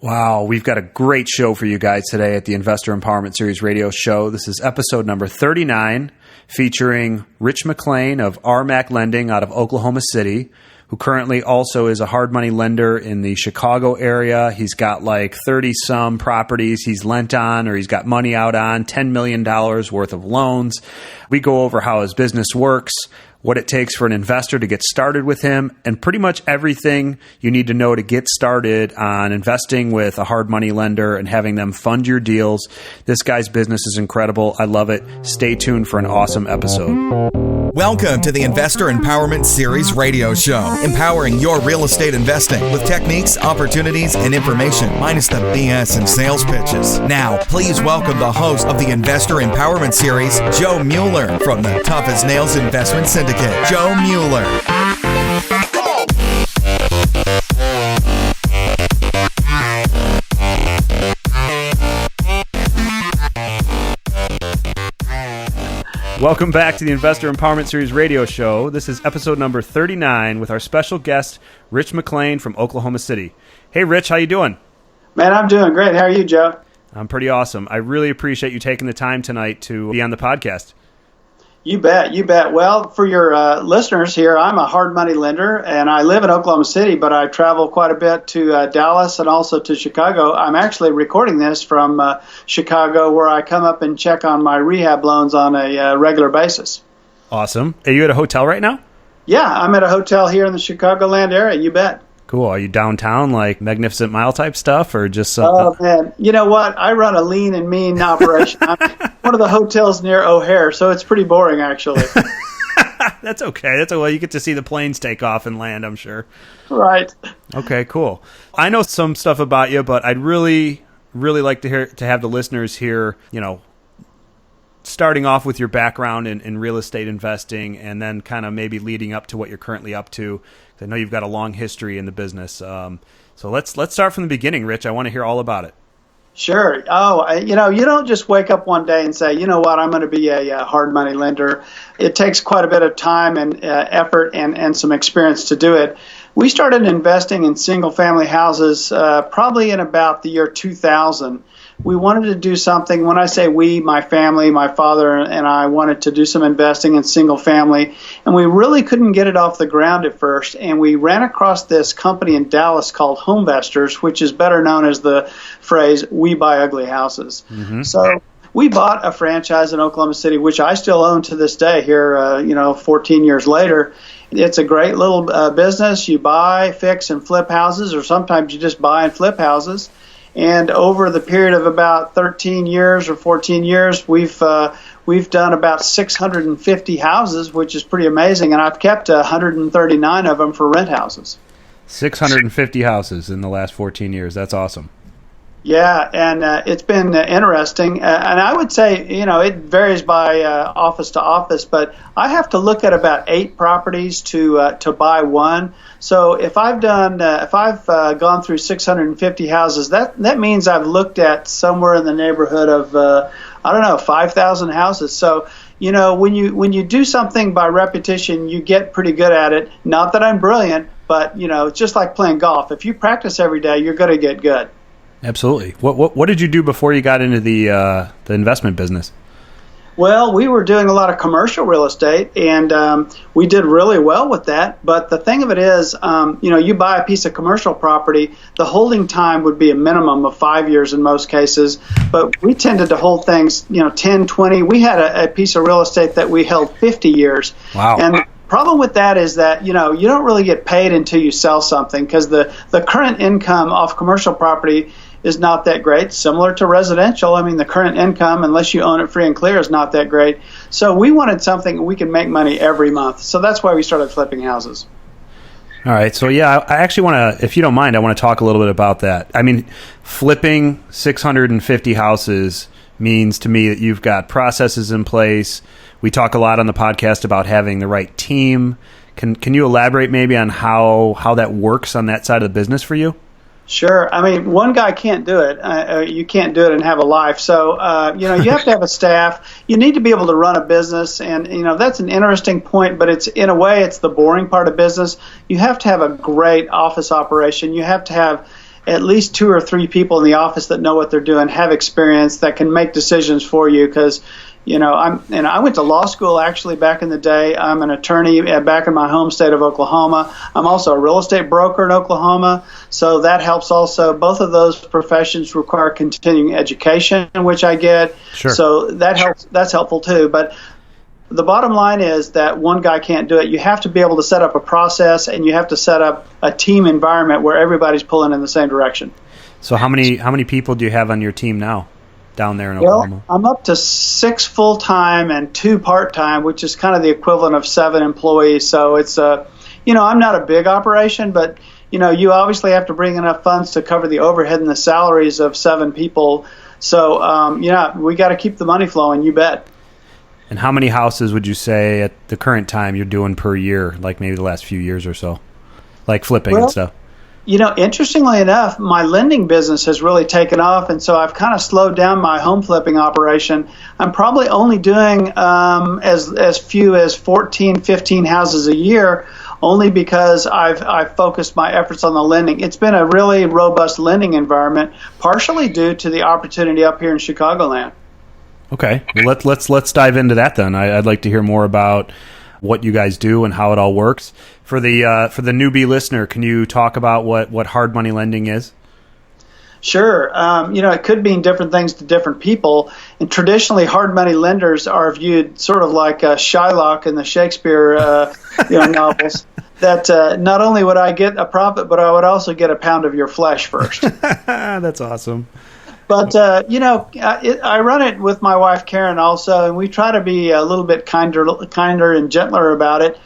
Wow, we've got a great show for you guys today at the Investor Empowerment Series radio show. This is episode number 39, featuring Rich Mclain of RMAC Lending out of Oklahoma City, who currently also is a hard money lender in the Chicago area. He's got like 30-some properties he's lent on or he's got money out on, $10 million worth of loans. We go over how his business works, what it takes for an investor to get started with him, and pretty much everything you need to know to get started on investing with a hard money lender and having them fund your deals. This guy's business is incredible. I love it. Stay tuned for an awesome episode. Welcome to the Investor Empowerment Series radio show, empowering your real estate investing with techniques, opportunities, and information, minus the BS and sales pitches. Now, please welcome the host of the Investor Empowerment Series, Joe Mueller from the Tough as Nails Investment Syndicate. Joe Mueller. Welcome back to the Investor Empowerment Series radio show. This is episode number 39 with our special guest, Rich Mclain from Oklahoma City. Hey, Rich, how you doing? Man, I'm doing great. How are you, Joe? I'm pretty awesome. I really appreciate you taking the time tonight to be on the podcast. You bet. You bet. Well, for your listeners here, I'm a hard money lender, and I live in Oklahoma City, but I travel quite a bit to Dallas and also to Chicago. I'm actually recording this from Chicago, where I come up and check on my rehab loans on a regular basis. Awesome. Are you at a hotel right now? Yeah, I'm at a hotel here in the Chicagoland area. You bet. Cool. Are you downtown, like Magnificent Mile type stuff, or just Oh, man. You know what? I run a lean and mean operation. I'm one of the hotels near O'Hare, so it's pretty boring, actually. That's okay. That's well. You get to see the planes take off and land, I'm sure. Right. Okay, cool. I know some stuff about you, but I'd really like to have the listeners hear, starting off with your background in real estate investing, and then kind of maybe leading up to what you're currently up to. I know you've got a long history in the business. So let's start from the beginning, Rich. I want to hear all about it. Sure. Oh, you don't just wake up one day and say, you know what, I'm going to be a hard money lender. It takes quite a bit of time and effort and some experience to do it. We started investing in single family houses probably in about the year 2000. We wanted to do something. When I say we, my family, my father and I wanted to do some investing in single family, and we really couldn't get it off the ground at first. And we ran across this company in Dallas called HomeVestors, which is better known as the phrase, we buy ugly houses. Mm-hmm. So we bought a franchise in Oklahoma City, which I still own to this day here, 14 years later. It's a great little business. You buy, fix, and flip houses, or sometimes you just buy and flip houses. And over the period of about 13 years or 14 years, we've done about 650 houses, which is pretty amazing. And I've kept 139 of them for rent houses. 650 houses in the last 14 years. That's awesome. Yeah, and it's been interesting. And I would say, it varies by office to office, but I have to look at about 8 properties to buy one. So if I've gone through 650 houses, that means I've looked at somewhere in the neighborhood of 5,000 houses. So when you do something by repetition, you get pretty good at it. Not that I'm brilliant, but it's just like playing golf. If you practice every day, you're going to get good. Absolutely. What did you do before you got into the investment business? Well, we were doing a lot of commercial real estate, and we did really well with that. But the thing of it is, you buy a piece of commercial property, the holding time would be a minimum of 5 years in most cases. But we tended to hold things, 10, 20. We had a piece of real estate that we held 50 years. Wow. And the problem with that is that, you don't really get paid until you sell something, because the current income off commercial property is not that great. Similar to residential, the current income, unless you own it free and clear, is not that great. So we wanted something we can make money every month. So that's why we started flipping houses. All right. So, yeah, I actually want to, if you don't mind, I want to talk a little bit about that. Flipping 650 houses means to me that you've got processes in place. We talk a lot on the podcast about having the right team. Can you elaborate maybe on how that works on that side of the business for you? Sure. One guy can't do it. You can't do it and have a life. So, you have to have a staff. You need to be able to run a business. And, that's an interesting point, but it's in a way, it's the boring part of business. You have to have a great office operation. You have to have at least 2 or 3 people in the office that know what they're doing, have experience, that can make decisions for you. Because I went to law school actually back in the day. I'm an attorney back in my home state of Oklahoma. I'm also a real estate broker in Oklahoma, so that helps also. Both of those professions require continuing education, which I get. Sure. So that helps. That's helpful too. But the bottom line is that one guy can't do it. You have to be able to set up a process, and you have to set up a team environment where everybody's pulling in the same direction. So how many people do you have on your team now? Down there in Oklahoma? Well, I'm up to 6 full-time and 2 part-time, which is kind of the equivalent of 7 employees. So it's I'm not a big operation, but you obviously have to bring enough funds to cover the overhead and the salaries of 7 people. So we got to keep the money flowing. You bet. And how many houses would you say at the current time you're doing per year, like maybe the last few years or so, like flipping and stuff? Interestingly enough, my lending business has really taken off, and so I've kind of slowed down my home flipping operation. I'm probably only doing as few as 14, 15 houses a year, only because I've focused my efforts on the lending. It's been a really robust lending environment, partially due to the opportunity up here in Chicagoland. Okay, well, let's dive into that then. I'd like to hear more about what you guys do and how it all works. For the newbie listener, can you talk about what hard money lending is? Sure. It could mean different things to different people. And traditionally, hard money lenders are viewed sort of like Shylock in the Shakespeare novels. That not only would I get a profit, but I would also get a pound of your flesh first. That's awesome. But, I run it with my wife, Karen, also, and we try to be a little bit kinder and gentler about it.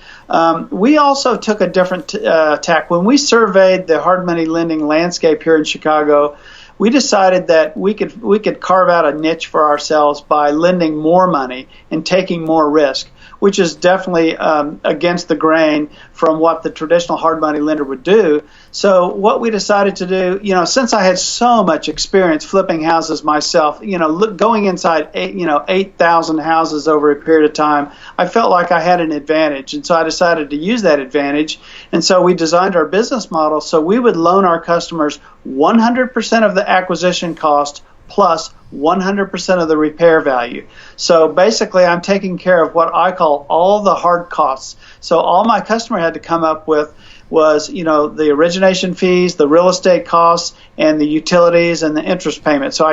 We also took a different tack. When we surveyed the hard money lending landscape here in Chicago, we decided that we could carve out a niche for ourselves by lending more money and taking more risk, which is definitely against the grain from what the traditional hard money lender would do. So what we decided to do, since I had so much experience flipping houses myself, going inside 8,000 houses over a period of time, I felt like I had an advantage. And so I decided to use that advantage. And so we designed our business model so we would loan our customers 100% of the acquisition cost plus 100% of the repair value. So basically, I'm taking care of what I call all the hard costs. So all my customer had to come up with was, the origination fees, the real estate costs, and the utilities and the interest payment. So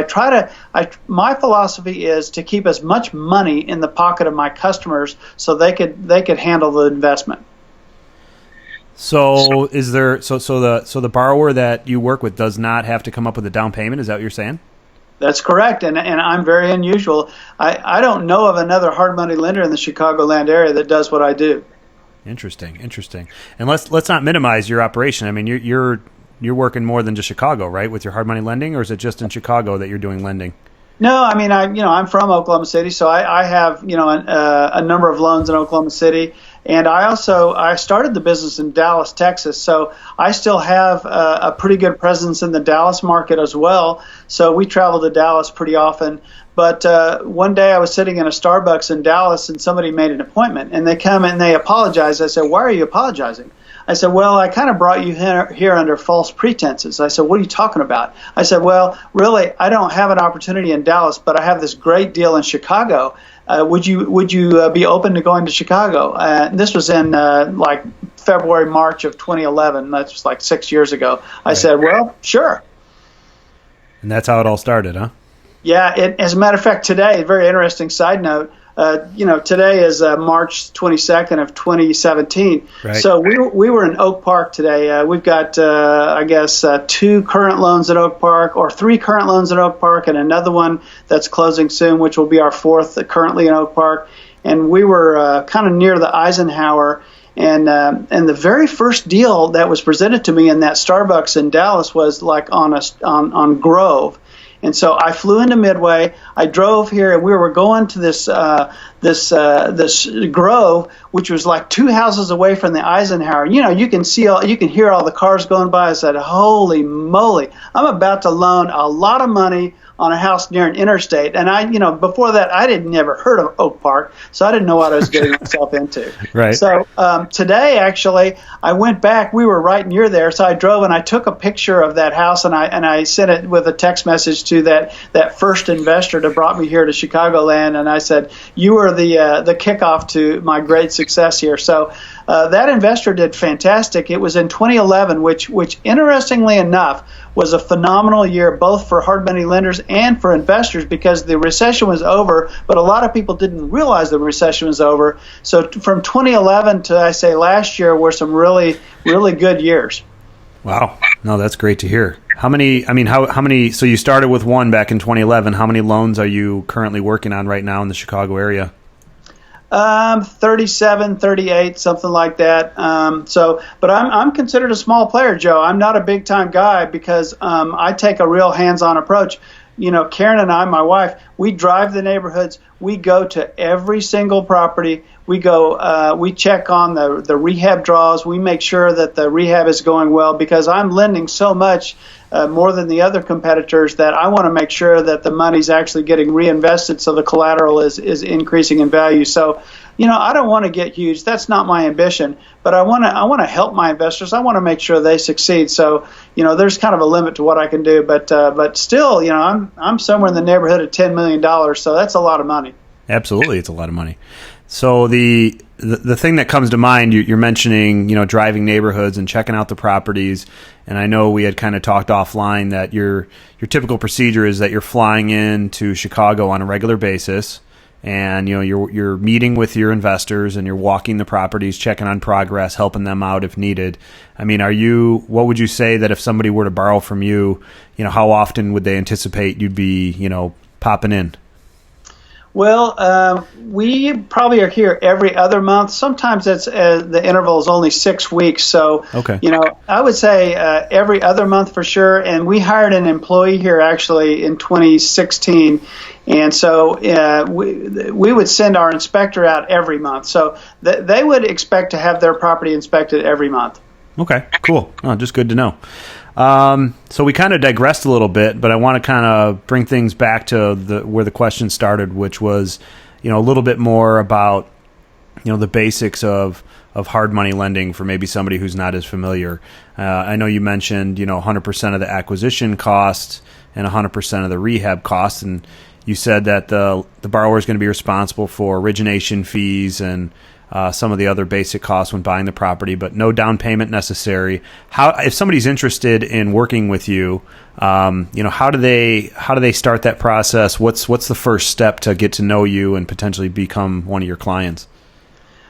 my philosophy is to keep as much money in the pocket of my customers so they could handle the investment. So is there the borrower that you work with does not have to come up with a down payment? Is that what you're saying? That's correct, and I'm very unusual. I don't know of another hard money lender in the Chicagoland area that does what I do. Interesting. And let's not minimize your operation. I mean, you're working more than just Chicago, right, with your hard money lending, or is it just in Chicago that you're doing lending? No, I mean, I'm from Oklahoma City, so I have a number of loans in Oklahoma City, and I started the business in Dallas, Texas, so I still have a pretty good presence in the Dallas market as well. So we travel to Dallas pretty often. But one day I was sitting in a Starbucks in Dallas, and somebody made an appointment, and they come and they apologize. I said, "Why are you apologizing?" I said, "Well, I kind of brought you here under false pretenses." I said, "What are you talking about?" I said, "Well, really, I don't have an opportunity in Dallas, but I have this great deal in Chicago. Would you be open to going to Chicago?" This was in like February, March of 2011. That's just like 6 years ago. I said, "Well, sure." And that's how it all started, huh? Yeah. As a matter of fact, today, a very interesting side note. Today is March 22nd of 2017. Right. So we were in Oak Park today. We've got, 2 current loans at Oak Park, or 3 current loans at Oak Park, and another one that's closing soon, which will be our 4th currently in Oak Park. And we were kind of near the Eisenhower. And the very first deal that was presented to me in that Starbucks in Dallas was like on Grove. And so I flew into Midway. I drove here, and we were going to this Grove, which was like 2 houses away from the Eisenhower. You can hear all the cars going by. I said, "Holy moly! I'm about to loan a lot of money on a house near an interstate. And before that, I had never heard of Oak Park, so I didn't know what I was getting myself into. Right. So today, actually, I went back. We were right near there, so I drove and I took a picture of that house, and I sent it with a text message to that first investor that brought me here to Chicagoland, and I said, "You were the kickoff to my great success here." So that investor did fantastic. It was in 2011, which interestingly enough was a phenomenal year both for hard money lenders and for investors, because the recession was over, but a lot of people didn't realize the recession was over. So from 2011 to, I say, last year were some really, really good years. Wow. No, that's great to hear. How many, so you started with one back in 2011. How many loans are you currently working on right now in the Chicago area? 37, 38, something like that. But I'm considered a small player, Joe. I'm not a big time guy because I take a real hands-on approach. Karen and I, my wife, we drive the neighborhoods. We go to every single property. We go, we check on the rehab draws. We make sure that the rehab is going well, because I'm lending so much more than the other competitors that I want to make sure that the money's actually getting reinvested, so the collateral is increasing in value. So, I don't want to get huge. That's not my ambition, but I want to help my investors. I want to make sure they succeed. So, there's kind of a limit to what I can do, but still, I'm somewhere in the neighborhood of $10 million. So that's a lot of money. Absolutely, it's a lot of money. So the thing that comes to mind, you're mentioning, driving neighborhoods and checking out the properties. And I know we had kind of talked offline that your typical procedure is that you're flying into Chicago on a regular basis, and you're meeting with your investors and you're walking the properties, checking on progress, helping them out if needed. I mean, what would you say that if somebody were to borrow from you, how often would they anticipate you'd be, popping in? Well, we probably are here every other month. Sometimes it's the interval is only 6 weeks. So, okay. I would say every other month for sure. And we hired an employee here actually in 2016. And so we would send our inspector out every month. So they would expect to have their property inspected every month. Okay, cool. Oh, just good to know. So we kind of digressed a little bit, but I want to kind of bring things back to where the question started, which was, a little bit more about, the basics of hard money lending for maybe somebody who's not as familiar. I know you mentioned, 100% of the acquisition costs and 100% of the rehab costs, and you said that the borrower is going to be responsible for origination fees and some of the other basic costs when buying the property, but no down payment necessary. If somebody's interested in working with you, how do they start that process? What's the first step to get to know you and potentially become one of your clients?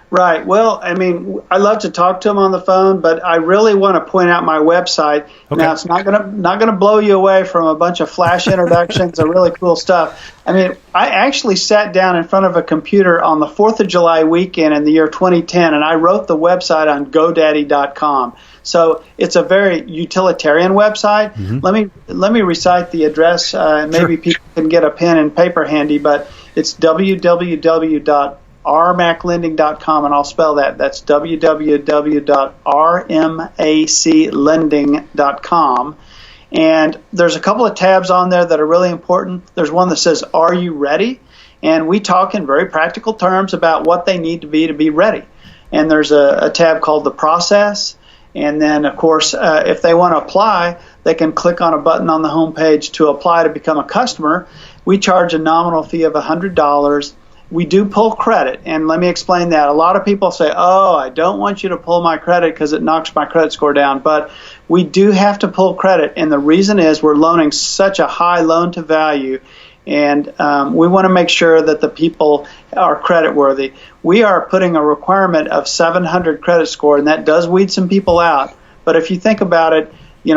Right. Well, I love to talk to them on the phone, but I really want to point out my website. Okay. Now, it's not gonna blow you away from a bunch of flash introductions of really cool stuff. I actually sat down in front of a computer on the 4th of July weekend in the year 2010, and I wrote the website on GoDaddy.com. So it's a very utilitarian website. Mm-hmm. Let me recite the address. Maybe sure. People can get a pen and paper handy, but it's www.rmaclending.com, and I'll spell that. That's www.rmaclending.com. And there's a couple of tabs on there that are really important. There's one that says, "Are you ready?" And we talk in very practical terms about what they need to be ready. And there's a tab called the process. And then, of course, if they want to apply, they can click on a button on the homepage to apply to become a customer. We charge a nominal fee of $100. We do pull credit, and let me explain that. A lot of people say, "Oh, I don't want you to pull my credit because it knocks my credit score down." But we do have to pull credit, and the reason is we're loaning such a high loan to value, and we want to make sure that the people are credit worthy. We are putting a requirement of 700 credit score, and that does weed some people out. But if you think about it,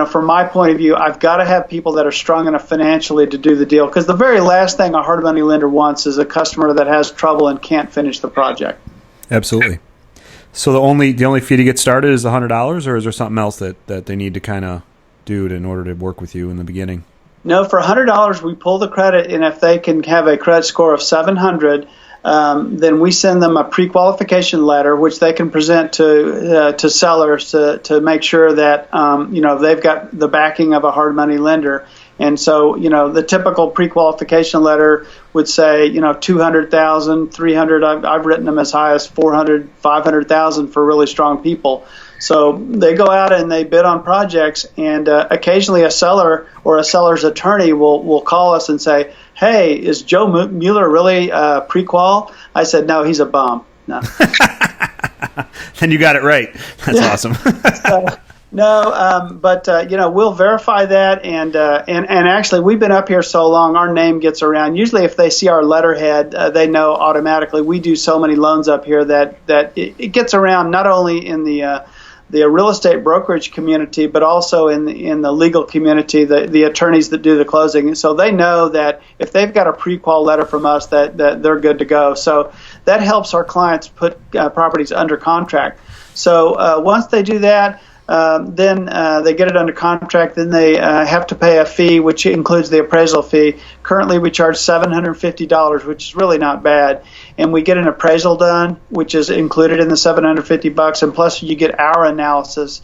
from my point of view, I've got to have people that are strong enough financially to do the deal, because the very last thing a hard money lender wants is a customer that has trouble and can't finish the project. Absolutely. So the only fee to get started is $100, or is there something else that they need to kind of do in order to work with you in the beginning? No, for $100 we pull the credit, and if they can have a credit score of 700, then we send them a pre-qualification letter, which they can present to sellers to make sure that they've got the backing of a hard money lender. And so, the typical pre-qualification letter would say, 200,000, 300. I've written them as high as 400, 500,000 for really strong people. So they go out and they bid on projects, and occasionally a seller or a seller's attorney will call us and say, "Hey, is Joe Mueller really pre-qual?" I said, "No, he's a bum." No. Then you got it right. That's awesome. But we'll verify that, and actually, we've been up here so long, our name gets around. Usually, if they see our letterhead, they know automatically. We do so many loans up here that it gets around not only in the real estate brokerage community, but also in the legal community, the attorneys that do the closing. So they know that if they've got a pre-qual letter from us, that they're good to go. So that helps our clients put properties under contract. So once they do that, then they get it under contract. Then they have to pay a fee, which includes the appraisal fee. Currently, we charge $750, which is really not bad. And we get an appraisal done, which is included in the $750, and plus you get our analysis.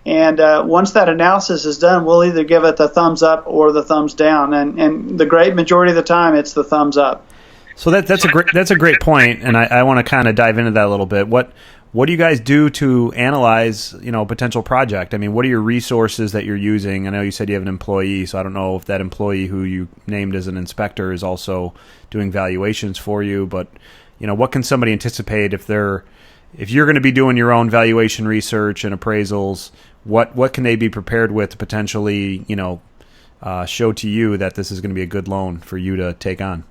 And once that analysis is done, we'll either give it the thumbs up or the thumbs down. And the great majority of the time, it's the thumbs up. So that's a great point, and I want to kind of dive into that a little bit. What do you guys do to analyze, a potential project? I mean, what are your resources that you're using? I know you said you have an employee, so I don't know if that employee who you named as an inspector is also doing valuations for you. But, what can somebody anticipate if you're going to be doing your own valuation research and appraisals? What can they be prepared with to potentially, show to you that this is going to be a good loan for you to take on?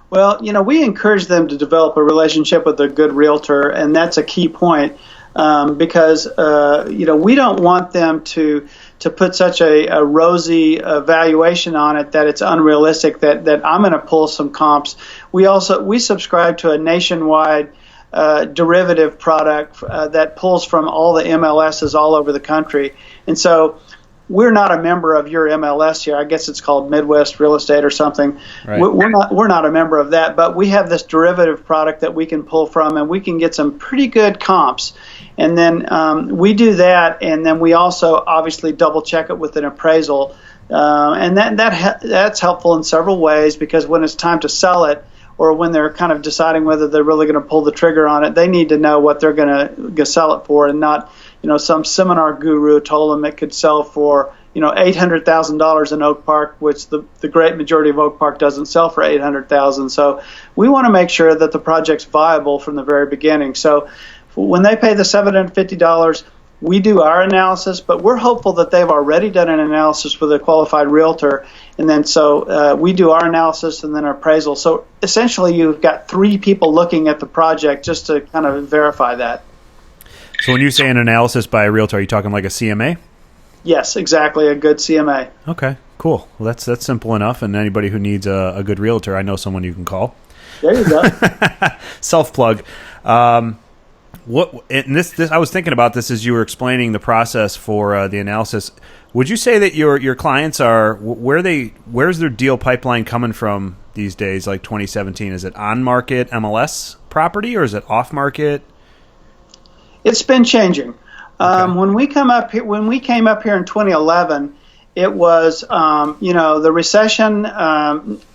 Well, we encourage them to develop a relationship with a good realtor, and that's a key point because, we don't want them to put such a rosy valuation on it that it's unrealistic, that I'm going to pull some comps. We subscribe to a nationwide derivative product that pulls from all the MLSs all over the country. And so we're not a member of your MLS here. I guess it's called Midwest Real Estate or something. Right. We're not a member of that, but we have this derivative product that we can pull from, and we can get some pretty good comps. And then we do that, and then we also obviously double check it with an appraisal, and that's helpful in several ways, because when it's time to sell it, or when they're kind of deciding whether they're really going to pull the trigger on it, they need to know what they're going to sell it for, and not, some seminar guru told them it could sell for, $800,000 in Oak Park, which the great majority of Oak Park doesn't sell for $800,000. So we want to make sure that the project's viable from the very beginning. So when they pay the $750, we do our analysis, but we're hopeful that they've already done an analysis with a qualified realtor, and then so we do our analysis and then our appraisal. So essentially, you've got three people looking at the project just to kind of verify that. So when you say an analysis by a realtor, are you talking like a CMA? Yes, exactly, a good CMA. Okay, cool. Well, that's simple enough, and anybody who needs a good realtor, I know someone you can call. There you go. Self-plug. This I was thinking about this as you were explaining the process for the analysis. Would you say that your clients are where's their deal pipeline coming from these days, like 2017? Is it on market MLS property or is it off market? It's been changing. Okay. When we came up here in 2011, it was the recession.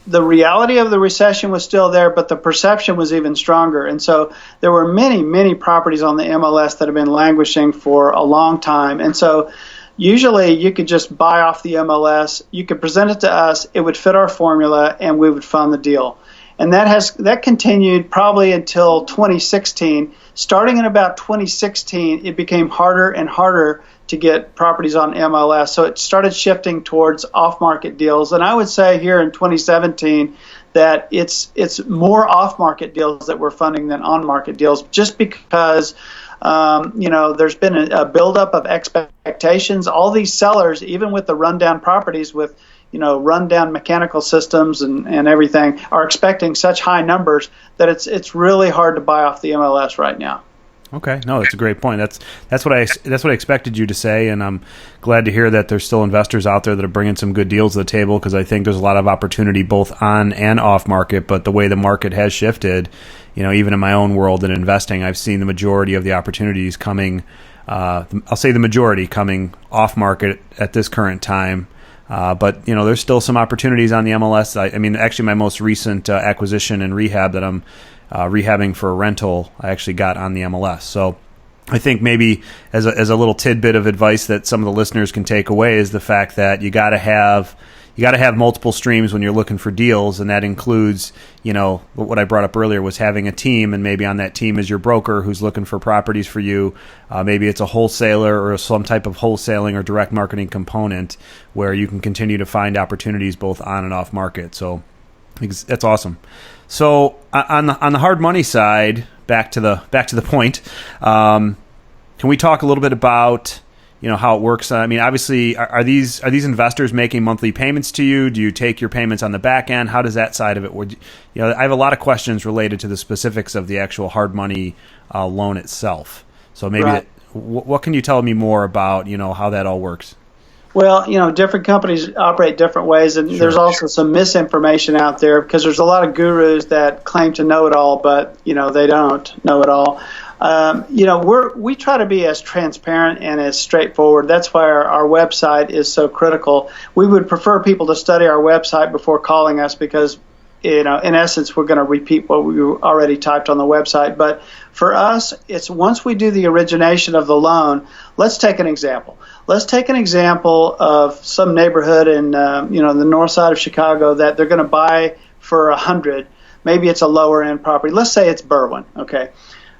The reality of the recession was still there, but the perception was even stronger. And so there were many, many properties on the MLS that have been languishing for a long time. And so usually you could just buy off the MLS, you could present it to us, it would fit our formula, and we would fund the deal. And that continued probably until 2016. Starting in about 2016, it became harder and harder to get properties on MLS. So it started shifting towards off-market deals. And I would say here in 2017 that it's more off-market deals that we're funding than on-market deals, just because there's been a buildup of expectations. All these sellers, even with the rundown properties with rundown mechanical systems and everything, are expecting such high numbers that it's really hard to buy off the MLS right now. Okay, no, that's a great point. That's what I expected you to say, and I'm glad to hear that there's still investors out there that are bringing some good deals to the table, because I think there's a lot of opportunity both on and off market. But the way the market has shifted, even in my own world in investing, I've seen the majority of the opportunities coming. I'll say the majority coming off market at this current time. But there's still some opportunities on the MLS. I mean, actually, my most recent acquisition and rehab that I'm rehabbing for a rental, I actually got on the MLS. So I think maybe as a little tidbit of advice that some of the listeners can take away is the fact that you got to have multiple streams when you're looking for deals, and that includes, what I brought up earlier was having a team, and maybe on that team is your broker who's looking for properties for you. Maybe it's a wholesaler or some type of wholesaling or direct marketing component where you can continue to find opportunities both on and off market. So that's awesome. So on the hard money side, back to the point, can we talk a little bit about how it works? I mean, obviously, are these investors making monthly payments to you? Do you take your payments on the back end? How does that side of it work? I have a lot of questions related to the specifics of the actual hard money loan itself. So maybe right. What can you tell me more about how that all works? Well, different companies operate different ways, and there's also some misinformation out there because there's a lot of gurus that claim to know it all, but they don't know it all. We try to be as transparent and as straightforward. That's why our website is so critical. We would prefer people to study our website before calling us because, in essence, we're going to repeat what we already typed on the website. But for us, it's once we do the origination of the loan, let's take an example. Let's take an example of some neighborhood in, the north side of Chicago that they're going to buy for $100. Maybe it's a lower end property. Let's say it's Berwyn. Okay.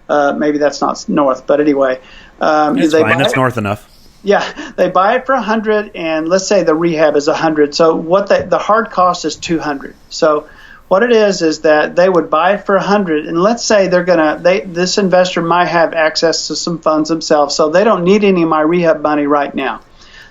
Maybe that's not north, but anyway. It's fine. That's north enough. Yeah, they buy it for $100, and let's say the rehab is $100. So the hard cost is $200. So what it is that they would buy it for $100, and let's say this investor might have access to some funds themselves, so they don't need any of my rehab money right now.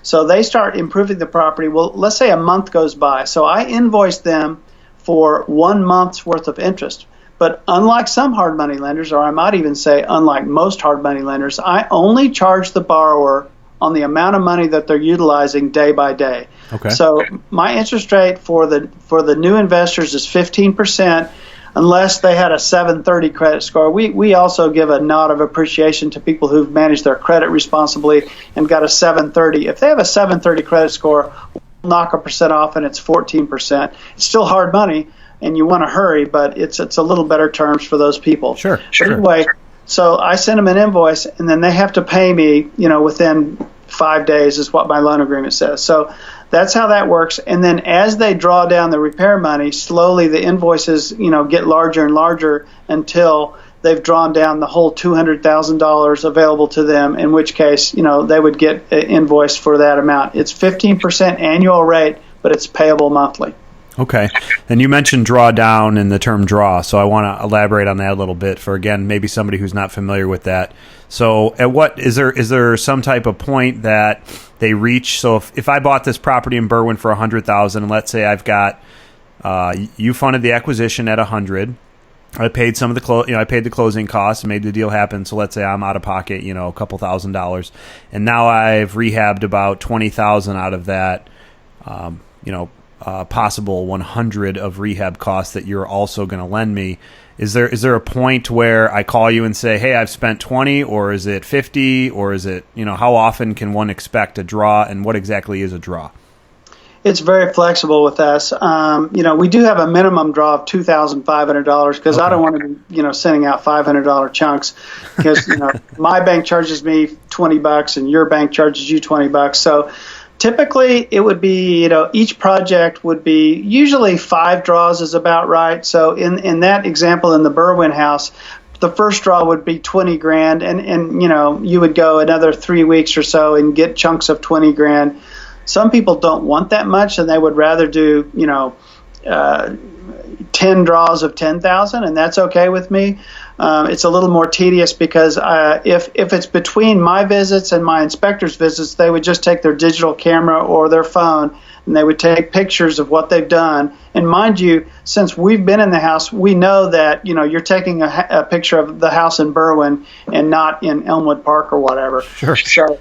So they start improving the property. Well, let's say a month goes by, so I invoice them for 1 month's worth of interest. But unlike some hard money lenders, or I might even say unlike most hard money lenders, I only charge the borrower on the amount of money that they're utilizing day by day. Okay. So my interest rate for the new investors is 15%, unless they had a 730 credit score. We also give a nod of appreciation to people who've managed their credit responsibly and got a 730. If they have a 730 credit score, we'll knock 1% off, and it's 14%. It's still hard money, and you want to hurry, but it's a little better terms for those people. Sure. Anyway, so I send them an invoice, and then they have to pay me, within 5 days is what my loan agreement says. So that's how that works. And then as they draw down the repair money, slowly the invoices, get larger and larger until they've drawn down the whole $200,000 available to them, in which case, they would get an invoice for that amount. It's 15% annual rate, but it's payable monthly. Okay. And you mentioned drawdown and the term draw, so I want to elaborate on that a little bit for, again, maybe somebody who's not familiar with that. So at what is there some type of point that they reach? So if I bought this property in Berwyn for $100,000, and let's say I've got you funded the acquisition at $100,000, I paid some of the I paid the closing costs and made the deal happen. So let's say I'm out of pocket, a couple $1,000s, and now I've rehabbed about $20,000 out of that, possible 100 of rehab costs that you're also going to lend me. Is there a point where I call you and say, hey, I've spent 20, or is it 50, or is it, how often can one expect a draw, and what exactly is a draw? It's very flexible with us. We do have a minimum draw of $2,500 because I don't want to be, sending out $500 chunks because, my bank charges me $20 and your bank charges you $20. So typically, it would be, each project would be usually 5 draws is about right. So in that example, in the Berwyn house, the first draw would be $20,000, and you would go another 3 weeks or so and get chunks of $20,000. Some people don't want that much, and they would rather do 10 draws of $10,000, and that's okay with me. It's a little more tedious because if it's between my visits and my inspector's visits, they would just take their digital camera or their phone, and they would take pictures of what they've done. And mind you, since we've been in the house, we know that you're taking a picture of the house in Berwyn and not in Elmwood Park or whatever. Sure. So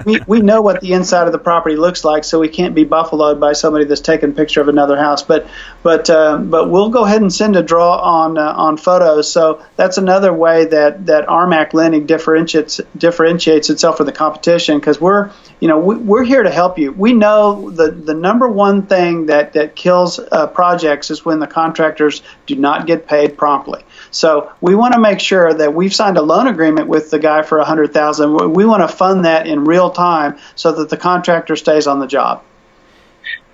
we know what the inside of the property looks like, so we can't be buffaloed by somebody that's taking a picture of another house. But we'll go ahead and send a draw on photos. So that's another way that RMAC Lending differentiates itself from the competition, because we're we're here to help you. We know the number one thing that kills projects is when the contractors do not get paid promptly. So we want to make sure that we've signed a loan agreement with the guy for $100,000. We want to fund that in real time so that the contractor stays on the job.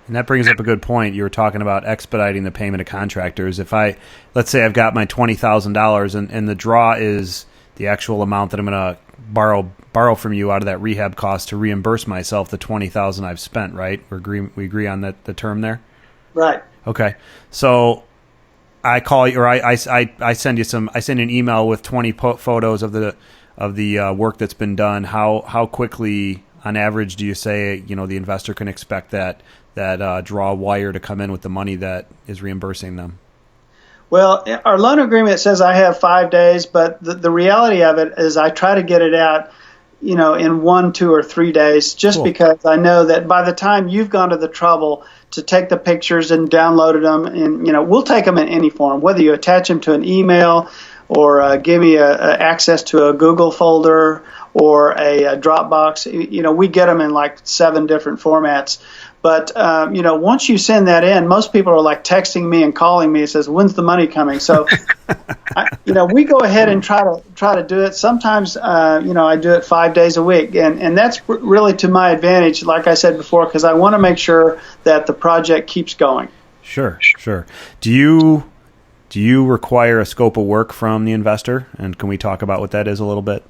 And that brings up a good point. You were talking about expediting the payment of contractors. Let's say I've got my $20,000 and the draw is the actual amount that I'm going to borrow from you out of that rehab cost to reimburse myself the $20,000 I've spent, right? We agree on the term there? Right. Okay. So I call you, or I send you an email with 20 photos of the work that's been done. How quickly on average do you say the investor can expect that draw wire to come in with the money that is reimbursing them? Well, our loan agreement says I have 5 days, but the reality of it is I try to get it out, in 1, 2, or 3 days, just Cool. because I know that by the time you've gone to the trouble to take the pictures and downloaded them, and we'll take them in any form, whether you attach them to an email or give me access to a Google folder or a Dropbox. We get them in like 7 different formats. But, once you send that in, most people are like texting me and calling me and says, when's the money coming? So, we go ahead and try to do it. Sometimes, I do it 5 days a week. And that's really to my advantage, like I said before, because I want to make sure that the project keeps going. Sure. Do you require a scope of work from the investor? And can we talk about what that is a little bit?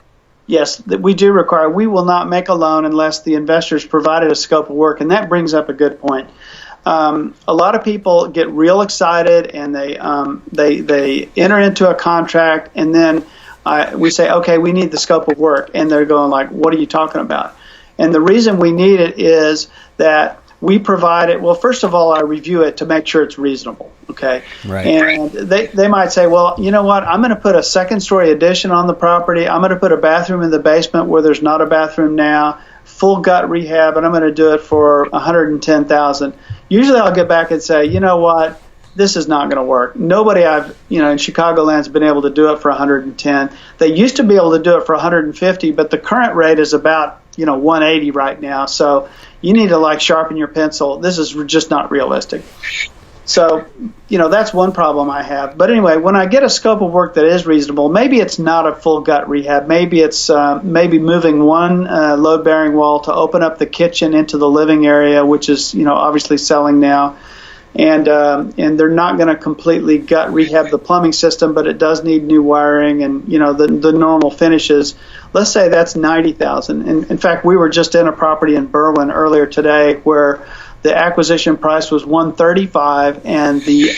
Yes, we do require. We will not make a loan unless the investors provided a scope of work, and that brings up a good point. A lot of people get real excited and they enter into a contract, and then we say, okay, we need the scope of work, and they're going like, what are you talking about? And the reason we need it is that we provide it. Well, first of all, I review it to make sure it's reasonable. Okay. Right. And they might say, well, you know what? I'm going to put a second-story addition on the property. I'm going to put a bathroom in the basement where there's not a bathroom now, full gut rehab, and I'm going to do it for $110,000. Usually I'll get back and say, you know what? This is not going to work. Nobody in Chicagoland has been able to do it for 110. They used to be able to do it for 150, but the current rate is about 180 right now. So you need to sharpen your pencil. This is just not realistic. So, that's one problem I have. But anyway, when I get a scope of work that is reasonable, maybe it's not a full gut rehab. Maybe it's maybe moving one load-bearing wall to open up the kitchen into the living area, which is, obviously selling now. And they're not going to completely gut rehab the plumbing system, but it does need new wiring and, the normal finishes. Let's say that's $90,000. And in fact, we were just in a property in Berwyn earlier today where the acquisition price was $135 and the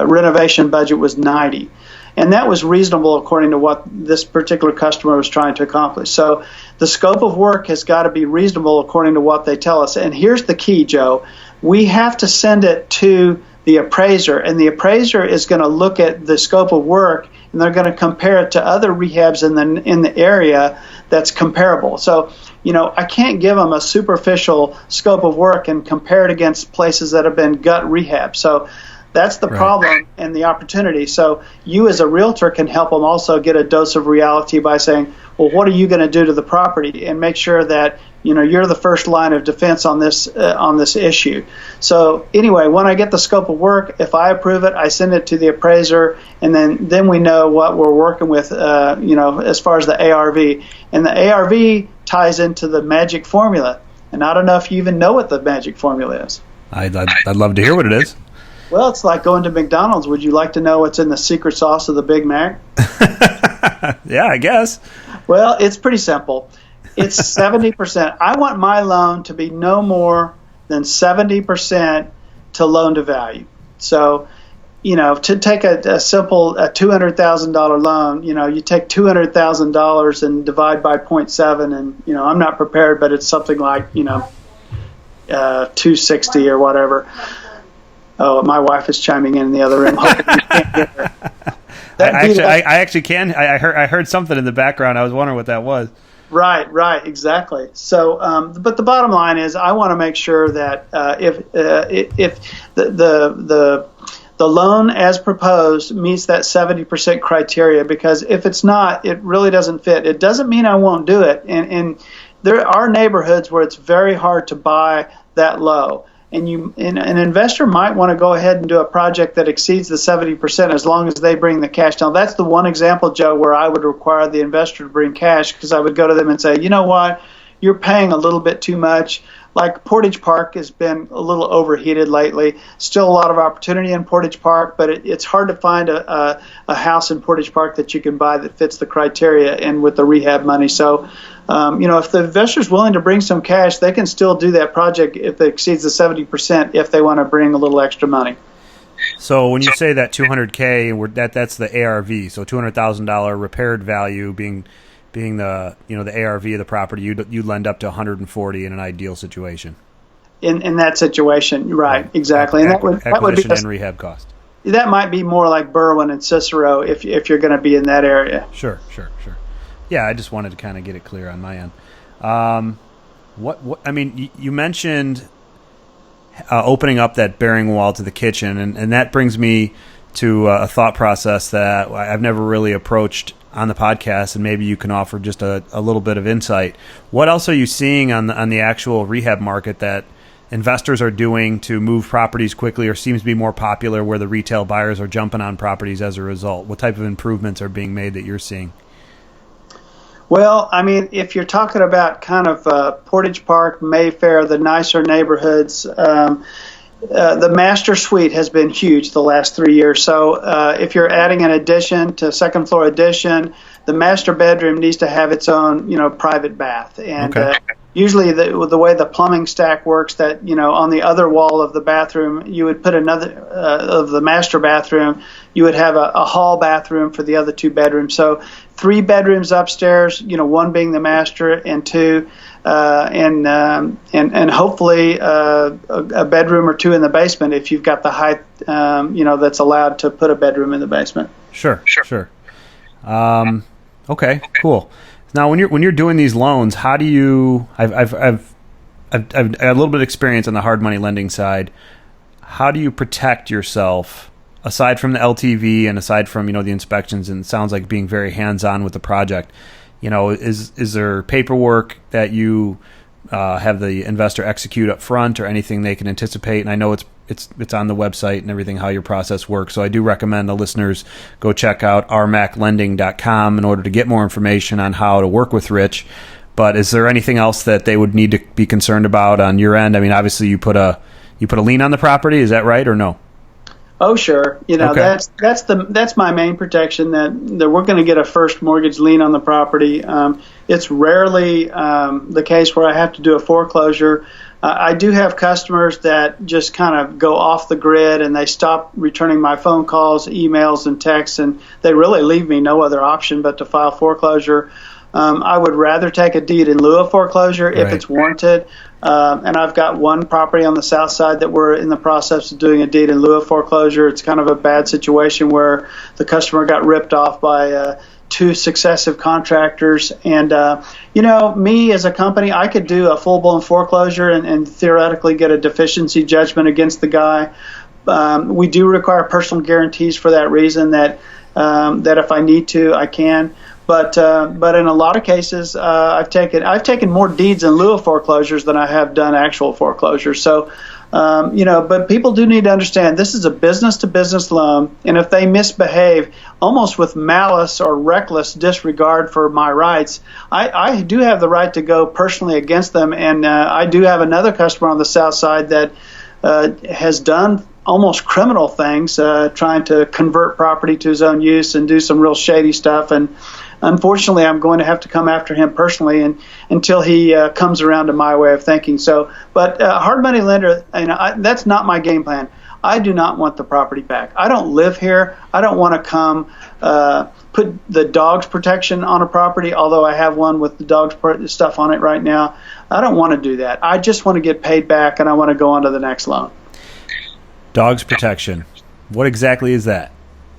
renovation budget was $90. And that was reasonable according to what this particular customer was trying to accomplish. So the scope of work has got to be reasonable according to what they tell us. And here's the key, Joe. We have to send it to the appraiser, and the appraiser is going to look at the scope of work, and they're going to compare it to other rehabs in the area that's comparable. So, I can't give them a superficial scope of work and compare it against places that have been gut rehab. So that's the problem and the opportunity. So you as a realtor can help them also get a dose of reality by saying, well, what are you going to do to the property, and make sure that you're the first line of defense on this issue. So anyway, when I get the scope of work, if I approve it, I send it to the appraiser, and then we know what we're working with, as far as the ARV. And the ARV ties into the magic formula. And I don't know if you even know what the magic formula is. I'd love to hear what it is. Well, it's like going to McDonald's. Would you like to know what's in the secret sauce of the Big Mac? Yeah, I guess. Well, it's pretty simple. It's 70%. I want my loan to be no more than 70% to loan to value. So, to take a simple $200,000 loan, you take $200,000 and divide by 0.7, and I'm not prepared, but it's something like 260 or whatever. Oh, my wife is chiming in the other room. Hoping you can't get her. I actually can. I heard something in the background. I was wondering what that was. Right, exactly. So, but the bottom line is, I want to make sure that if the loan as proposed meets that 70% criteria, because if it's not, it really doesn't fit. It doesn't mean I won't do it, and there are neighborhoods where it's very hard to buy that low. And an investor might want to go ahead and do a project that exceeds the 70% as long as they bring the cash down. That's the one example, Joe, where I would require the investor to bring cash, because I would go to them and say, you know what, you're paying a little bit too much. Like Portage Park has been a little overheated lately. Still a lot of opportunity in Portage Park, but it's hard to find a house in Portage Park that you can buy that fits the criteria and with the rehab money. So, if the investor's willing to bring some cash, they can still do that project if it exceeds the 70% if they want to bring a little extra money. So when you say that $200K, that's the ARV, so $200,000 repaired value being the the ARV of the property, you lend up to 140 in an ideal situation. In that situation, right? Exactly, and that would be and rehab cost. That might be more like Berwyn and Cicero if you're going to be in that area. Sure. Yeah, I just wanted to kind of get it clear on my end. You mentioned opening up that bearing wall to the kitchen, and that brings me to a thought process that I've never really approached on the podcast, and maybe you can offer just a little bit of insight. What else are you seeing on the actual rehab market that investors are doing to move properties quickly, or seems to be more popular where the retail buyers are jumping on properties as a result? What type of improvements are being made that you're seeing? Well, I mean, if you're talking about kind of Portage Park, Mayfair, the nicer neighborhoods, the master suite has been huge the last 3 years. So if you're adding an addition to second floor addition, the master bedroom needs to have its own, private bath. And usually the way the plumbing stack works, that, on the other wall of the bathroom, you would put another of the master bathroom, you would have a hall bathroom for the other two bedrooms. So 3 bedrooms upstairs, one being the master, and 2 and hopefully a bedroom or 2 in the basement if you've got the height, that's allowed to put a bedroom in the basement. Sure. Okay, cool. Now, when you're doing these loans, how do you? I've had a little bit of experience on the hard money lending side. How do you protect yourself aside from the LTV and aside from the inspections? And it sounds like being very hands-on with the project. Is there paperwork that you have the investor execute up front, or anything they can anticipate? And I know it's on the website and everything, how your process works. So I do recommend the listeners go check out rmaclending.com in order to get more information on how to work with Rich. But is there anything else that they would need to be concerned about on your end? I mean, obviously you put a lien on the property, is that right or no? Oh, sure. Okay. That's my main protection, that we're going to get a first mortgage lien on the property. It's rarely the case where I have to do a foreclosure. I do have customers that just kind of go off the grid and they stop returning my phone calls, emails, and texts, and they really leave me no other option but to file foreclosure. I would rather take a deed in lieu of foreclosure if it's warranted. And I've got one property on the south side that we're in the process of doing a deed in lieu of foreclosure. It's kind of a bad situation where the customer got ripped off by 2 successive contractors. And, me as a company, I could do a full-blown foreclosure and theoretically get a deficiency judgment against the guy. We do require personal guarantees for that reason, that if I need to, I can. But in a lot of cases, I've taken more deeds in lieu of foreclosures than I have done actual foreclosures. So, but people do need to understand this is a business-to-business loan, and if they misbehave, almost with malice or reckless disregard for my rights, I do have the right to go personally against them. And I do have another customer on the south side that has done almost criminal things, trying to convert property to his own use and do some real shady stuff. And unfortunately, I'm going to have to come after him personally until he comes around to my way of thinking. So, but hard money lender, that's not my game plan. I do not want the property back. I don't live here. I don't want to come put the dog's protection on a property, although I have one with the dog's stuff on it right now. I don't want to do that. I just want to get paid back, and I want to go on to the next loan. Dog's protection. What exactly is that?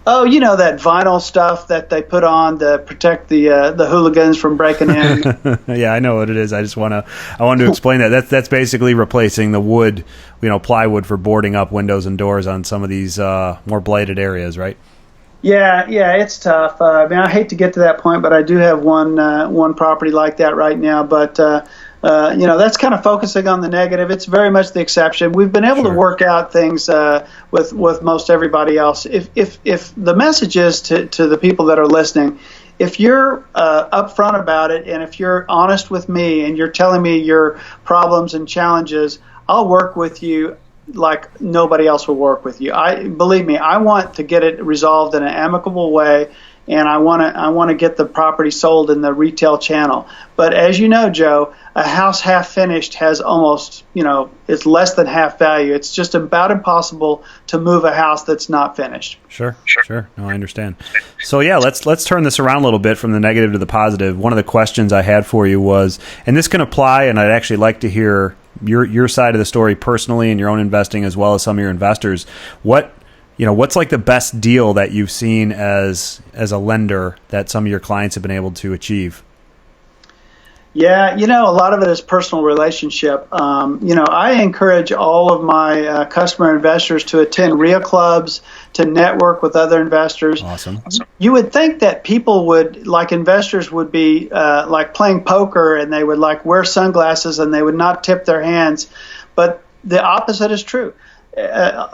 Oh, that vinyl stuff that they put on to protect the hooligans from breaking in. Yeah, I know what it is. I wanted to explain that. That's basically replacing the wood, plywood for boarding up windows and doors on some of these more blighted areas, right? Yeah, it's tough. I mean, I hate to get to that point, but I do have one property like that right now. But that's kind of focusing on the negative. It's very much the exception. We've been able to work out things with most everybody else. If the message is to the people that are listening, if you're upfront about it, and if you're honest with me, and you're telling me your problems and challenges, I'll work with you like nobody else will work with you. Believe me, I want to get it resolved in an amicable way, and I want to get the property sold in the retail channel. But as you know, Joe, a house half finished has almost, it's less than half value. It's just about impossible to move a house that's not finished. Sure. No, I understand. So yeah, let's turn this around a little bit from the negative to the positive. One of the questions I had for you was, and this can apply, and I'd actually like to hear your side of the story personally in your own investing as well as some of your investors. What's like the best deal that you've seen as a lender that some of your clients have been able to achieve? Yeah, a lot of it is personal relationship. I encourage all of my customer investors to attend REIA clubs, to network with other investors. Awesome. You would think that people would, like investors would be like playing poker, and they would like wear sunglasses and they would not tip their hands. But the opposite is true.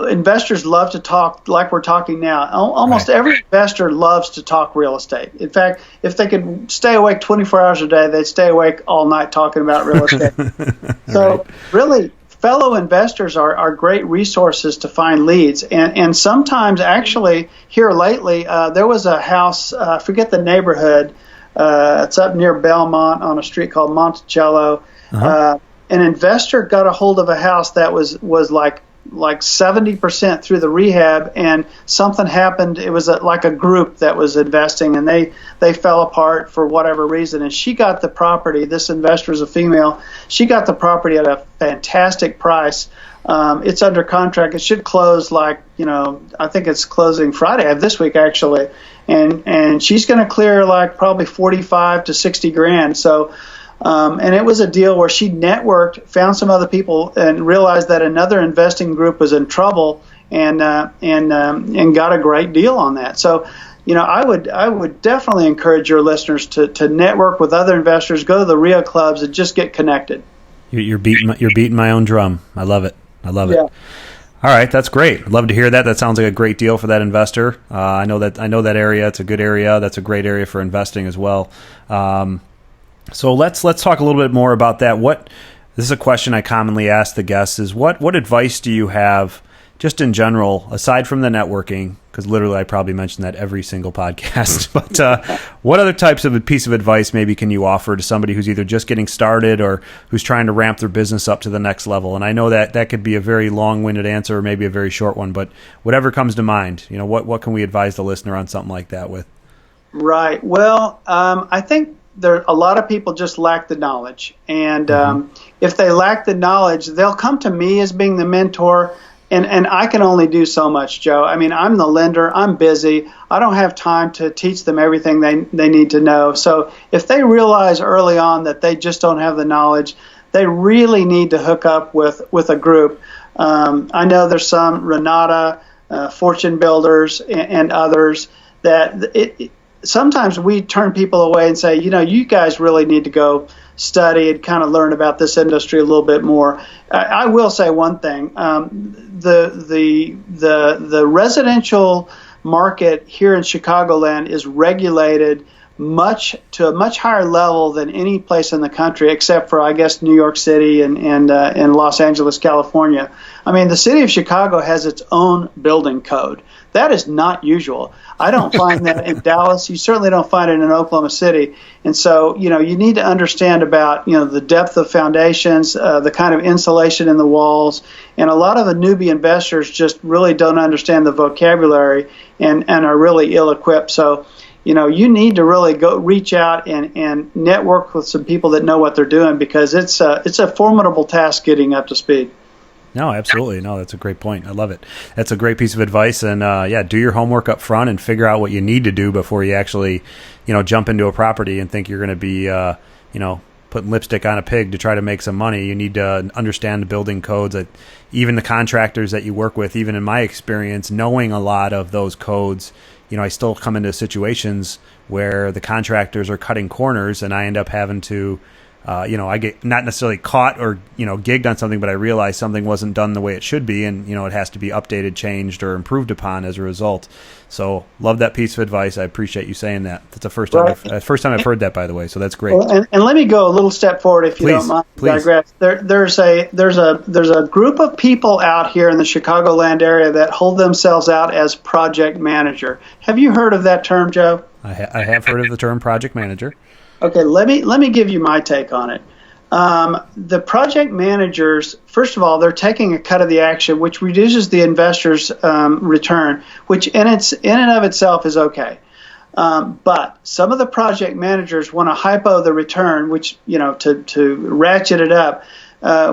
Investors love to talk like we're talking now. Almost every investor loves to talk real estate. In fact, if they could stay awake 24 hours a day, they'd stay awake all night talking about real estate. So really, fellow investors are great resources to find leads. And sometimes, actually, here lately, there was a house, I forget the neighborhood, it's up near Belmont on a street called Monticello. An investor got a hold of a house that was like 70% through the rehab, and something happened. It was like a group that was investing, and they fell apart for whatever reason. And she got the property. This investor is a female. She got the property at a fantastic price. It's under contract. It should close I think it's closing Friday of this week actually, and she's going to clear like probably 45 to 60 grand. So. And it was a deal where she networked, found some other people, and realized that another investing group was in trouble, and got a great deal on that. So, I would definitely encourage your listeners to network with other investors, go to the REIA clubs, and just get connected. You're beating my own drum. I love it. Yeah. All right, that's great. I'd love to hear that. That sounds like a great deal for that investor. I know that area. It's a good area. That's a great area for investing as well. So let's talk a little bit more about that. This is a question I commonly ask the guests is what advice do you have just in general, aside from the networking, because literally I probably mention that every single podcast, but what other types of a piece of advice maybe can you offer to somebody who's either just getting started or who's trying to ramp their business up to the next level? And I know that could be a very long-winded answer or maybe a very short one, but whatever comes to mind, what can we advise the listener on something like that with? Right. Well, I think a lot of people just lack the knowledge. And if they lack the knowledge, they'll come to me as being the mentor. And I can only do so much, Joe. I mean, I'm the lender. I'm busy. I don't have time to teach them everything they need to know. So if they realize early on that they just don't have the knowledge, they really need to hook up with a group. I know there's some Renata, Fortune Builders, and others that sometimes we turn people away and say, you guys really need to go study and kind of learn about this industry a little bit more. I will say one thing: the residential market here in Chicagoland is regulated to a much higher level than any place in the country, except for, I guess, New York City and Los Angeles, California. I mean, the city of Chicago has its own building code. That is not usual. I don't find that in Dallas. You certainly don't find it in Oklahoma City. And so, you need to understand about, the depth of foundations, the kind of insulation in the walls. And a lot of the newbie investors just really don't understand the vocabulary and are really ill-equipped. So, you need to really go reach out and network with some people that know what they're doing, because it's a formidable task getting up to speed. No, absolutely. No, that's a great point. I love it. That's a great piece of advice. And do your homework up front and figure out what you need to do before you actually, jump into a property and think you're going to be, putting lipstick on a pig to try to make some money. You need to understand the building codes. Even the contractors that you work with, even in my experience, knowing a lot of those codes, I still come into situations where the contractors are cutting corners, and I end up having to, I get not necessarily caught or, gigged on something, but I realize something wasn't done the way it should be, and, it has to be updated, changed, or improved upon as a result. So love that piece of advice. I appreciate you saying that. That's the first time I've heard that, by the way. So that's great. Well, and let me go a little step forward, if you don't mind. Please. Digress. There's a group of people out here in the Chicagoland area that hold themselves out as project manager. Have you heard of that term, Joe? I have heard of the term project manager. Okay, let me give you my take on it. The project managers, first of all, they're taking a cut of the action, which reduces the investor's return, which in and of itself is okay. But some of the project managers want to hypo the return, which to ratchet it up.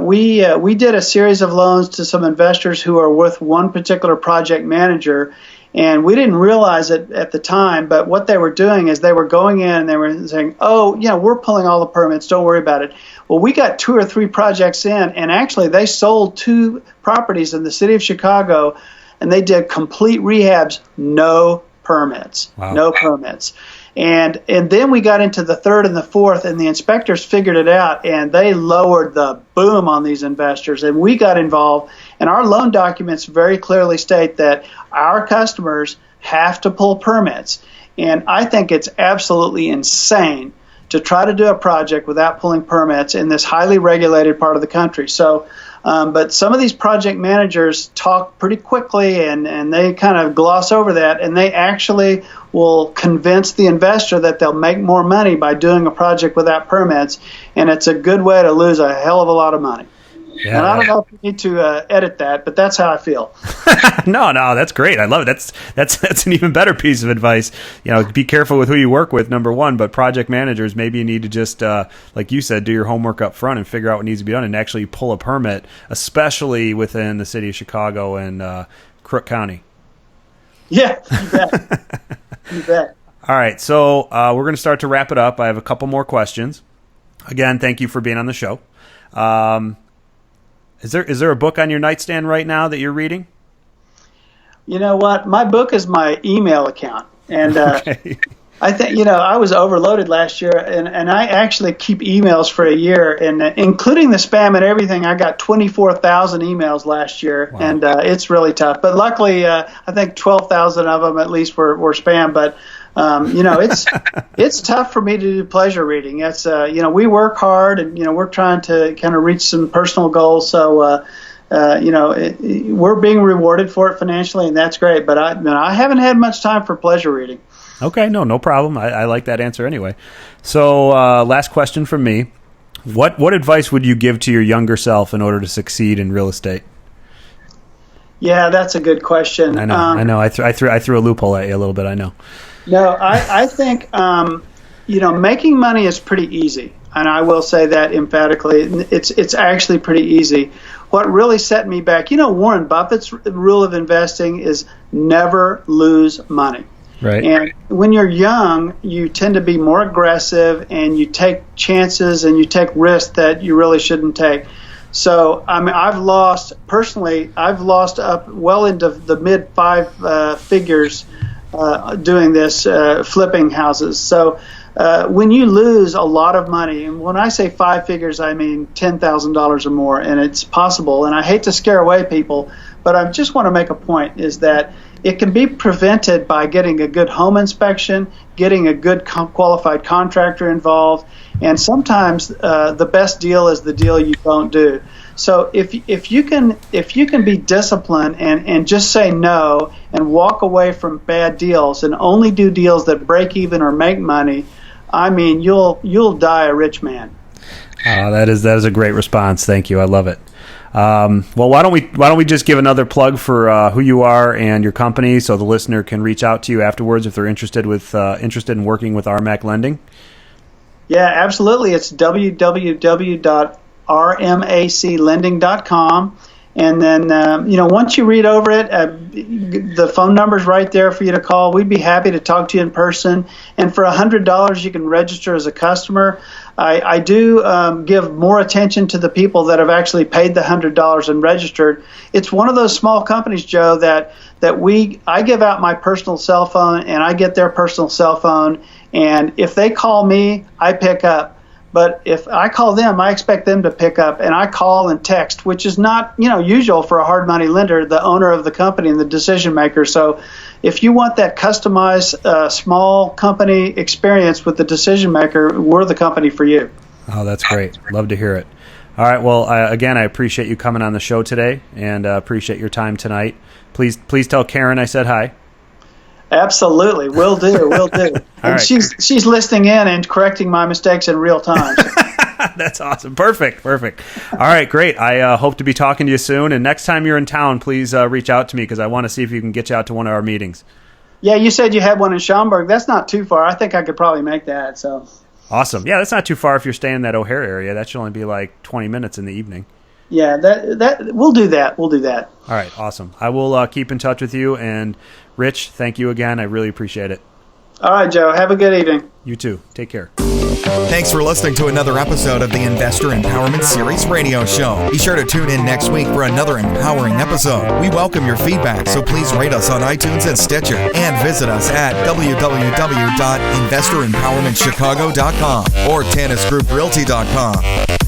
We did a series of loans to some investors who are with one particular project manager. And we didn't realize it at the time, but what they were doing is they were going in and they were saying, oh, we're pulling all the permits, don't worry about it. Well, we got 2 or 3 projects in, and actually they sold 2 properties in the city of Chicago, and they did complete rehabs, no permits. Wow. No permits. And then we got into the 3rd and the 4th, and the inspectors figured it out, and they lowered the boom on these investors, and we got involved. And our loan documents very clearly state that our customers have to pull permits. And I think it's absolutely insane to try to do a project without pulling permits in this highly regulated part of the country. So, but some of these project managers talk pretty quickly, and they kind of gloss over that, and they actually will convince the investor that they'll make more money by doing a project without permits, and it's a good way to lose a hell of a lot of money. Yeah, and I don't know if you need to edit that, but that's how I feel. No, that's great. I love it. That's an even better piece of advice. Be careful with who you work with, number one, but project managers, maybe you need to just, like you said, do your homework up front and figure out what needs to be done and actually pull a permit, especially within the city of Chicago and Crook County. Yeah, you bet. You bet. All right, so we're going to start to wrap it up. I have a couple more questions. Again, thank you for being on the show. Is there a book on your nightstand right now that you're reading? You know what? My book is my email account. And okay. I think, I was overloaded last year, and I actually keep emails for a year, and including the spam and everything, I got 24,000 emails last year, wow. And it's really tough. But luckily, I think 12,000 of them at least were spam. But it's tough for me to do pleasure reading. It's we work hard, and we're trying to kind of reach some personal goals. So we're being rewarded for it financially, and that's great. But I haven't had much time for pleasure reading. Okay, no problem. I like that answer anyway. So last question from me: What advice would you give to your younger self in order to succeed in real estate? Yeah, that's a good question. I know. I threw a loophole at you a little bit. I know. No, I think, making money is pretty easy. And I will say that emphatically. It's actually pretty easy. What really set me back, Warren Buffett's rule of investing is never lose money. Right. And when you're young, you tend to be more aggressive, and you take chances and you take risks that you really shouldn't take. So, I've lost up well into the mid 5 figures doing this, flipping houses. So when you lose a lot of money, and when I say 5 figures, I mean $10,000 or more, and it's possible, and I hate to scare away people, but I just want to make a point, is that it can be prevented by getting a good home inspection, getting a good qualified contractor involved, and sometimes the best deal is the deal you don't do. So if you can be disciplined and just say no and walk away from bad deals and only do deals that break even or make money, you'll die a rich man. That is a great response. Thank you. I love it. Well, why don't we just give another plug for who you are and your company, so the listener can reach out to you afterwards if they're interested in working with RMAC Lending. Yeah, absolutely. It's www.rmaclending.com, And then, once you read over it, the phone number's right there for you to call. We'd be happy to talk to you in person. And for $100, you can register as a customer. I do give more attention to the people that have actually paid the $100 and registered. It's one of those small companies, Joe, that I give out my personal cell phone and I get their personal cell phone. And if they call me, I pick up. But if I call them, I expect them to pick up, and I call and text, which is not, usual for a hard money lender, the owner of the company and the decision maker. So if you want that customized small company experience with the decision maker, we're the company for you. Oh, that's great. Love to hear it. All right. Well, again, I appreciate you coming on the show today and appreciate your time tonight. Please tell Karen I said hi. Absolutely, will do. And right. she's listening in and correcting my mistakes in real time. That's awesome. Perfect. All right, great. I hope to be talking to you soon. And next time you're in town, please reach out to me because I want to see if you can get you out to one of our meetings. Yeah, you said you had one in Schaumburg. That's not too far. I think I could probably make that. So awesome. Yeah, that's not too far if you're staying in that O'Hare area. That should only be like 20 minutes in the evening. Yeah, that we'll do that. All right, awesome. I will keep in touch with you. And Rich, thank you again. I really appreciate it. All right, Joe. Have a good evening. You too. Take care. Thanks for listening to another episode of the Investor Empowerment Series radio show. Be sure to tune in next week for another empowering episode. We welcome your feedback, so please rate us on iTunes and Stitcher and visit us at www.investoремpowermentchicago.com or tennisgrouprealty.com.